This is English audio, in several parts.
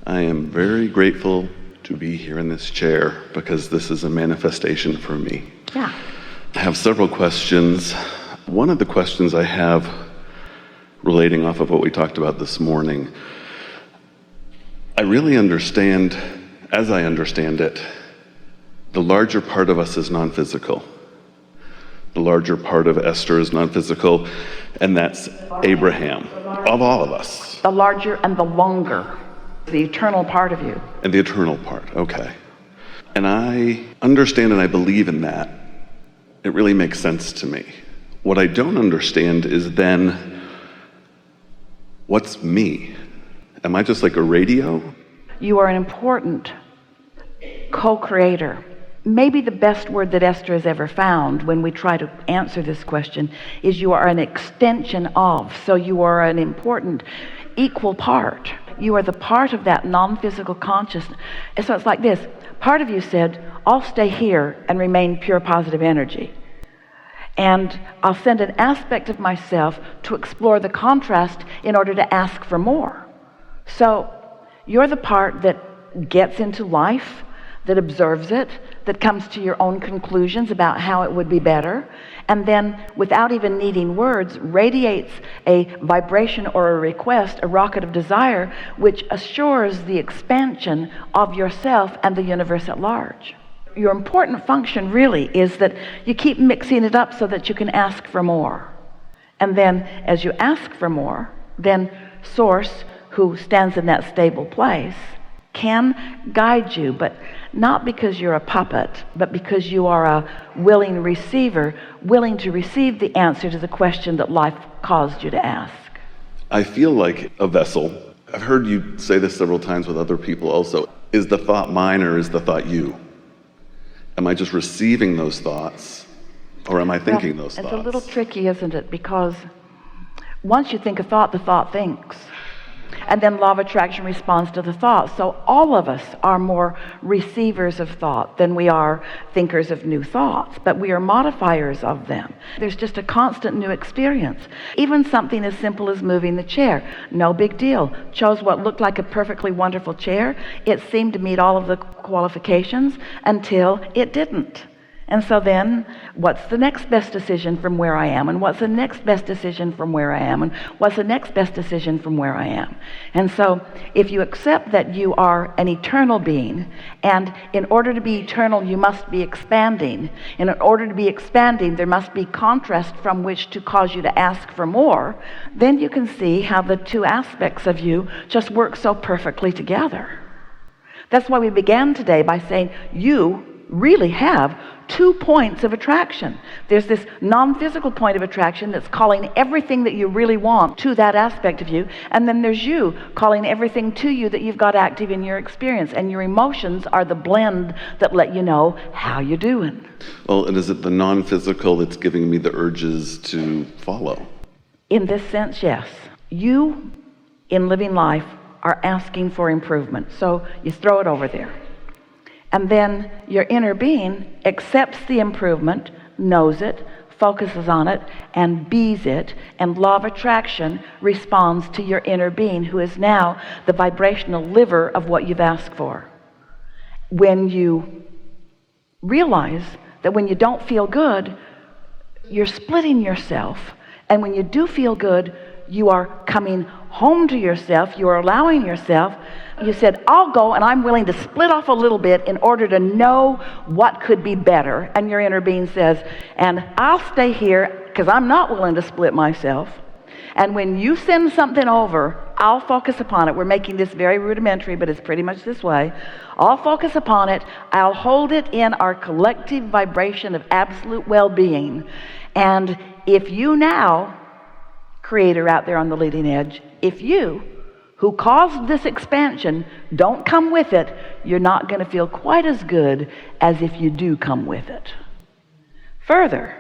I am very grateful to be here in this chair because this is a manifestation for me. Yeah. I have several questions. One of the questions I have, relating off of what we talked about this morning, I really understand, as I understand it, the larger part of us is non-physical. The larger part of Esther is non-physical, and that's Abraham, of all of us. The larger and the longer, the eternal part of you. And the eternal part, okay. And I understand and I believe in that. It really makes sense to me. What I don't understand is then, what's me? Am I just like a radio? You are an important co-creator. Maybe the best word that Esther has ever found when we try to answer this question is you are an extension of. So you are an important equal part. You are the part of that non-physical consciousness. And so it's like this. Part of you said, I'll stay here and remain pure positive energy. And I'll send an aspect of myself to explore the contrast in order to ask for more. So you're the part that gets into life, that observes it, that comes to your own conclusions about how it would be better, and then without even needing words, radiates a vibration or a request, a rocket of desire, which assures the expansion of yourself and the universe at large. Your important function really is that you keep mixing it up so that you can ask for more. And then as you ask for more, then Source, who stands in that stable place, can guide you, but not because you're a puppet, but because you are a willing receiver, willing to receive the answer to the question that life caused you to ask. I feel like a vessel. I've heard you say this several times with other people also. Is the thought mine or is the thought you? Am I just receiving those thoughts or am I thinking those thoughts? It's a little tricky, isn't it? Because once you think a thought, the thought thinks. And then law of attraction responds to the thought. So all of us are more receivers of thought than we are thinkers of new thoughts, but we are modifiers of them. There's just a constant new experience. Even something as simple as moving the chair. No big deal. Chose what looked like a perfectly wonderful chair. It seemed to meet all of the qualifications until it didn't. And so then, what's the next best decision from where I am? And what's the next best decision from where I am? And what's the next best decision from where I am? And so, if you accept that you are an eternal being, and in order to be eternal, you must be expanding. And in order to be expanding, there must be contrast from which to cause you to ask for more. Then you can see how the two aspects of you just work so perfectly together. That's why we began today by saying you really have 2 points of attraction. There's this non-physical point of attraction that's calling everything that you really want to that aspect of you, and then there's you calling everything to you that you've got active in your experience, and your emotions are the blend that let you know how you're doing. Well, and is it the non-physical that's giving me the urges to follow? In this sense, yes. You, in living life, are asking for improvement, so you throw it over there. And then your inner being accepts the improvement, knows it, focuses on it, and bees it, and law of attraction responds to your inner being, who is now the vibrational liver of what you've asked for. When you realize that when you don't feel good, you're splitting yourself, and when you do feel good, you are coming home to yourself, you are allowing yourself. You said, I'll go and I'm willing to split off a little bit in order to know what could be better. And your inner being says, and I'll stay here because I'm not willing to split myself. And when you send something over, I'll focus upon it. We're making this very rudimentary, but it's pretty much this way. I'll focus upon it. I'll hold it in our collective vibration of absolute well-being. And if you now, creator out there on the leading edge, if you, who caused this expansion, don't come with it, you're not going to feel quite as good as if you do come with it. Further,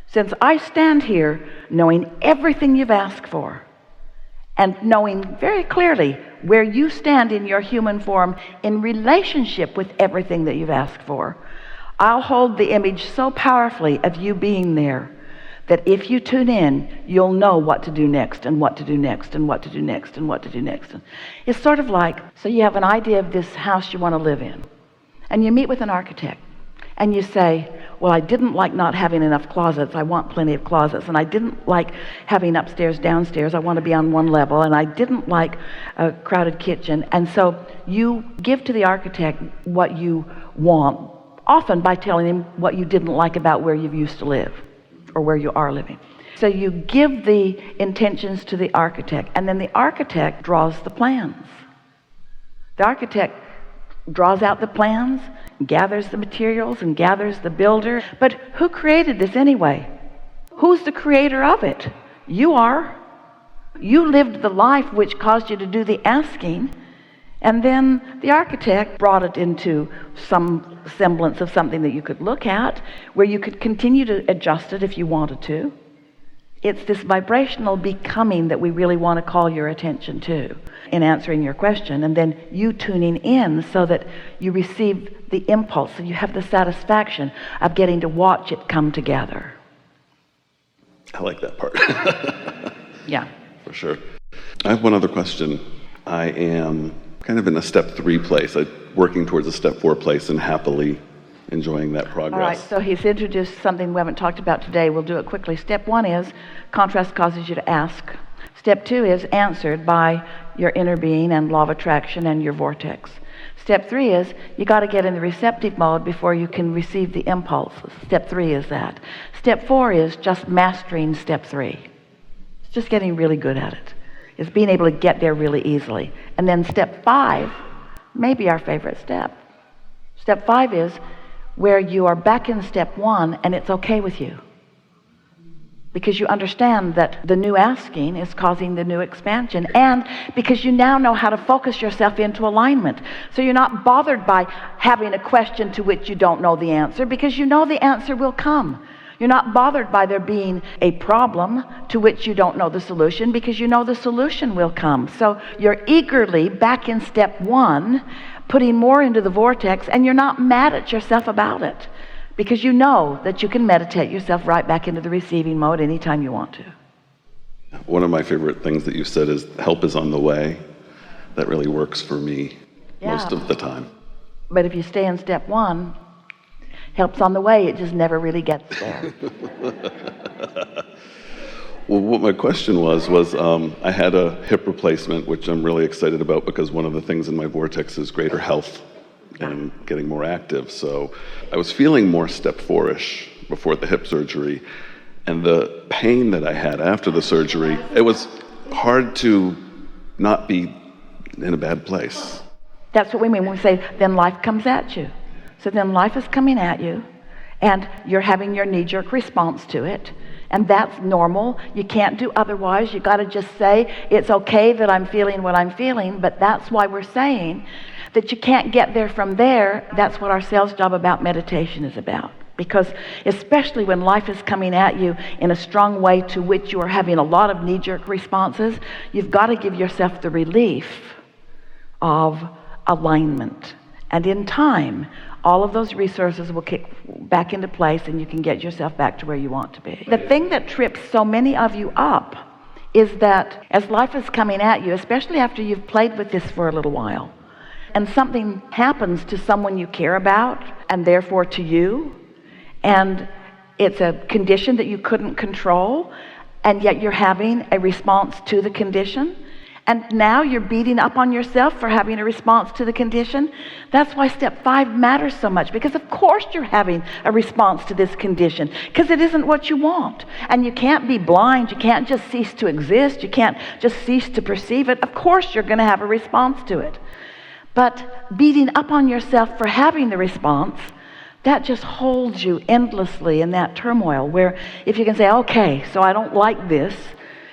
since I stand here knowing everything you've asked for, and knowing very clearly where you stand in your human form in relationship with everything that you've asked for, I'll hold the image so powerfully of you being there that if you tune in, you'll know what to do next and what to do next and what to do next and what to do next. And it's sort of like, so you have an idea of this house you want to live in, and you meet with an architect, and you say, well, I didn't like not having enough closets. I want plenty of closets. And I didn't like having upstairs, downstairs. I want to be on one level. And I didn't like a crowded kitchen. And so you give to the architect what you want, often by telling him what you didn't like about where you used to live or where you are living. So you give the intentions to the architect, and then the architect draws the plans. The architect draws out the plans, gathers the materials, and gathers the builder. But who created this anyway? Who's the creator of it? You are. You lived the life which caused you to do the asking, and then the architect brought it into some semblance of something that you could look at, where you could continue to adjust it if you wanted to. It's this vibrational becoming that we really want to call your attention to in answering your question, and then you tuning in so that you receive the impulse and you have the satisfaction of getting to watch it come together. I like that part. Yeah. For sure. I have one other question. I am kind of in a step 3 place, working towards a step 4 place and happily enjoying that progress. All right, so he's introduced something we haven't talked about today. We'll do it quickly. Step 1 is contrast causes you to ask. Step 2 is answered by your inner being and law of attraction and your vortex. Step 3 is you got to get in the receptive mode before you can receive the impulses. Step 3 is that. Step 4 is just mastering step 3. It's just getting really good at it. It's being able to get there really easily. And then step 5 may be our favorite step. Step 5 is where you are back in step 1 and it's okay with you, because you understand that the new asking is causing the new expansion, and because you now know how to focus yourself into alignment. So you're not bothered by having a question to which you don't know the answer, because you know the answer will come. You're not bothered by there being a problem to which you don't know the solution, because you know the solution will come. So you're eagerly back in step 1, putting more into the vortex, and you're not mad at yourself about it, because you know that you can meditate yourself right back into the receiving mode anytime you want to. One of my favorite things that you said is help is on the way. That really works for me most of the time. But if you stay in step 1, help's on the way, it just never really gets there. Well, what my question was I had a hip replacement, which I'm really excited about, because one of the things in my vortex is greater health and getting more active. So I was feeling more step 4-ish before the hip surgery, and the pain that I had after the surgery, it was hard to not be in a bad place. That's what we mean when we say, then life comes at you. So then life is coming at you, and you're having your knee-jerk response to it. And that's normal. You can't do otherwise. You got to just say, it's okay that I'm feeling what I'm feeling, but that's why we're saying that you can't get there from there. That's what our sales job about meditation is about. Because especially when life is coming at you in a strong way to which you are having a lot of knee-jerk responses, you've got to give yourself the relief of alignment. And in time, all of those resources will kick back into place, and you can get yourself back to where you want to be. The thing that trips so many of you up is that as life is coming at you, especially after you've played with this for a little while, and something happens to someone you care about, and therefore to you, and it's a condition that you couldn't control, and yet you're having a response to the condition, and now you're beating up on yourself for having a response to the condition. That's why step 5 matters so much, because of course you're having a response to this condition, because it isn't what you want. And you can't be blind. You can't just cease to exist. You can't just cease to perceive it. Of course you're going to have a response to it. But beating up on yourself for having the response, that just holds you endlessly in that turmoil, where if you can say, okay, so I don't like this,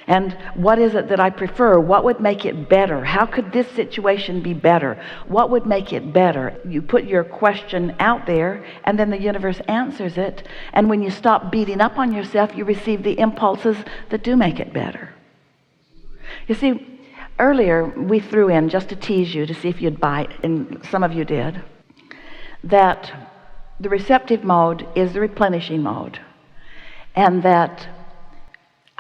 and what is it that I prefer? What would make it better? How could this situation be better? What would make it better? You put your question out there, and then the universe answers it. And when you stop beating up on yourself, you receive the impulses that do make it better. You see, earlier we threw in, just to tease you, to see if you'd bite, and some of you did, that the receptive mode is the replenishing mode, and that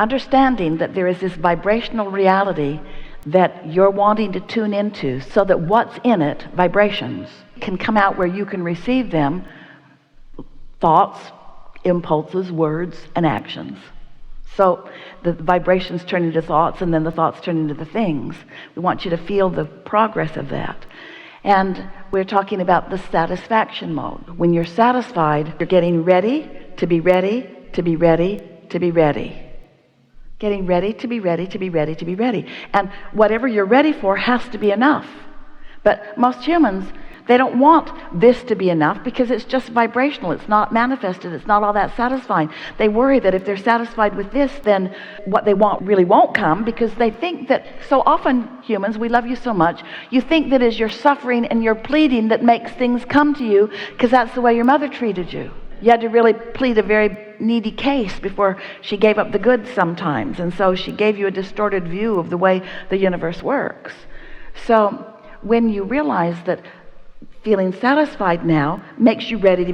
understanding that there is this vibrational reality that you're wanting to tune into, so that what's in it, vibrations, can come out where you can receive them, thoughts, impulses, words, and actions. So the vibrations turn into thoughts, and then the thoughts turn into the things. We want you to feel the progress of that. And we're talking about the satisfaction mode. When you're satisfied, you're getting ready to be ready, to be ready, to be ready. Getting ready to be ready, to be ready, to be ready. And whatever you're ready for has to be enough. But most humans, they don't want this to be enough because it's just vibrational. It's not manifested. It's not all that satisfying. They worry that if they're satisfied with this, then what they want really won't come, because they think that so often, humans, we love you so much, you think that it's your suffering and your pleading that makes things come to you, because that's the way your mother treated you. You had to really plead a very needy case before she gave up the goods sometimes. And so she gave you a distorted view of the way the universe works. So when you realize that feeling satisfied now makes you ready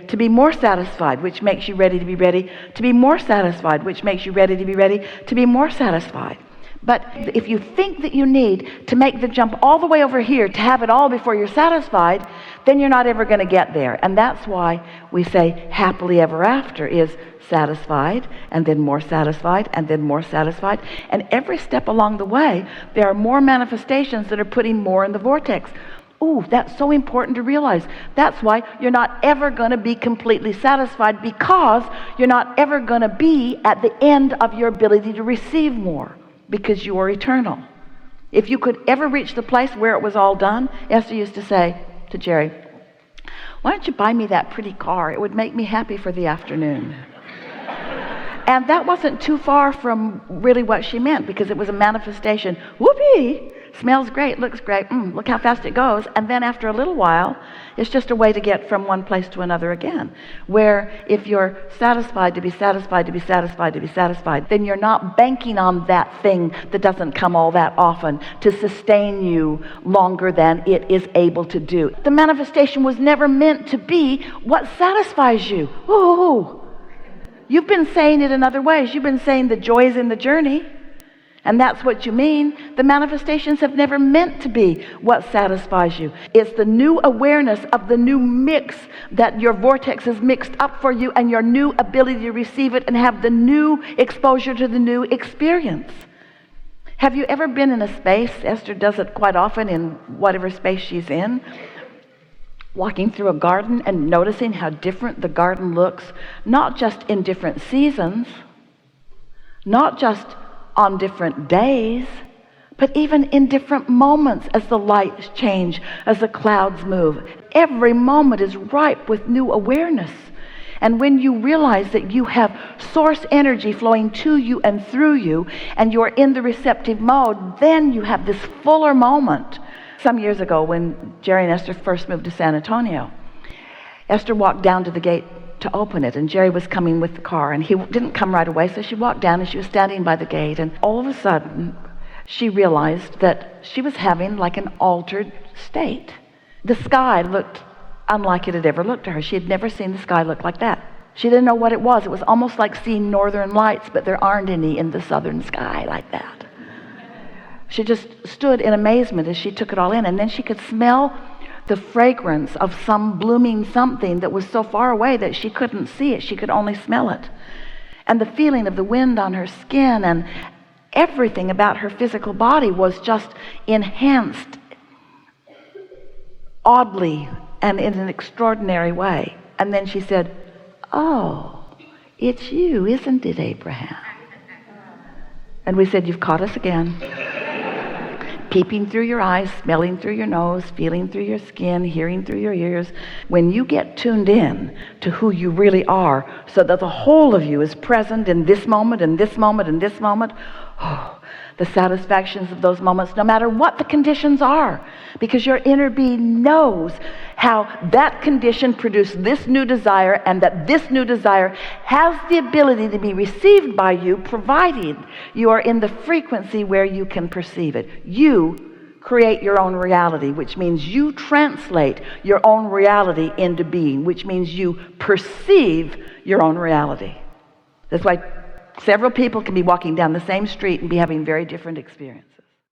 to be more satisfied, which makes you ready to be more satisfied, which makes you ready to be more satisfied. But if you think that you need to make the jump all the way over here to have it all before you're satisfied, then you're not ever going to get there. And that's why we say happily ever after is satisfied, and then more satisfied, and then more satisfied. And every step along the way, there are more manifestations that are putting more in the vortex. Ooh, that's so important to realize. That's why you're not ever going to be completely satisfied, because you're not ever going to be at the end of your ability to receive more, because you are eternal. If you could ever reach the place where it was all done, Esther used to say to Jerry, why don't you buy me that pretty car? It would make me happy for the afternoon. And that wasn't too far from really what she meant, because it was a manifestation. Whoopee! Smells great, looks great, look how fast it goes. And then after a little while, it's just a way to get from one place to another again. Where if you're satisfied to be satisfied, to be satisfied, to be satisfied, then you're not banking on that thing that doesn't come all that often to sustain you longer than it is able to do. The manifestation was never meant to be what satisfies you. Ooh. You've been saying it in other ways. You've been saying the joy is in the journey. And that's what you mean. The manifestations have never meant to be what satisfies you. It's the new awareness of the new mix that your vortex has mixed up for you, and your new ability to receive it and have the new exposure to the new experience. Have you ever been in a space, Esther does it quite often in whatever space she's in, walking through a garden and noticing how different the garden looks, not just in different seasons, not just on different days, but even in different moments as the lights change, as the clouds move. Every moment is ripe with new awareness. And when you realize that you have source energy flowing to you and through you, and you're in the receptive mode, then you have this fuller moment. Some years ago, when Jerry and Esther first moved to San Antonio, Esther walked down to the gate to open it, and Jerry was coming with the car, and he didn't come right away, so she walked down and she was standing by the gate, and all of a sudden she realized that she was having like an altered state. The sky looked unlike it had ever looked to her. She had never seen the sky look like that. She didn't know what it was. It was almost like seeing northern lights, but there aren't any in the southern sky like that. She just stood in amazement as she took it all in, and then she could smell the fragrance of some blooming something that was so far away that she couldn't see it. She could only smell it. And the feeling of the wind on her skin and everything about her physical body was just enhanced oddly and in an extraordinary way. And then she said, oh, it's you, isn't it, Abraham? And we said, you've caught us again. Peeping through your eyes, smelling through your nose, feeling through your skin, hearing through your ears. When you get tuned in to who you really are, so that the whole of you is present in this moment, and this moment, and this moment, the satisfactions of those moments, no matter what the conditions are, because your inner being knows how that condition produced this new desire, and that this new desire has the ability to be received by you, provided you are in the frequency where you can perceive it. You create your own reality, which means you translate your own reality into being, which means you perceive your own reality. That's why Several people can be walking down the same street and be having very different experience.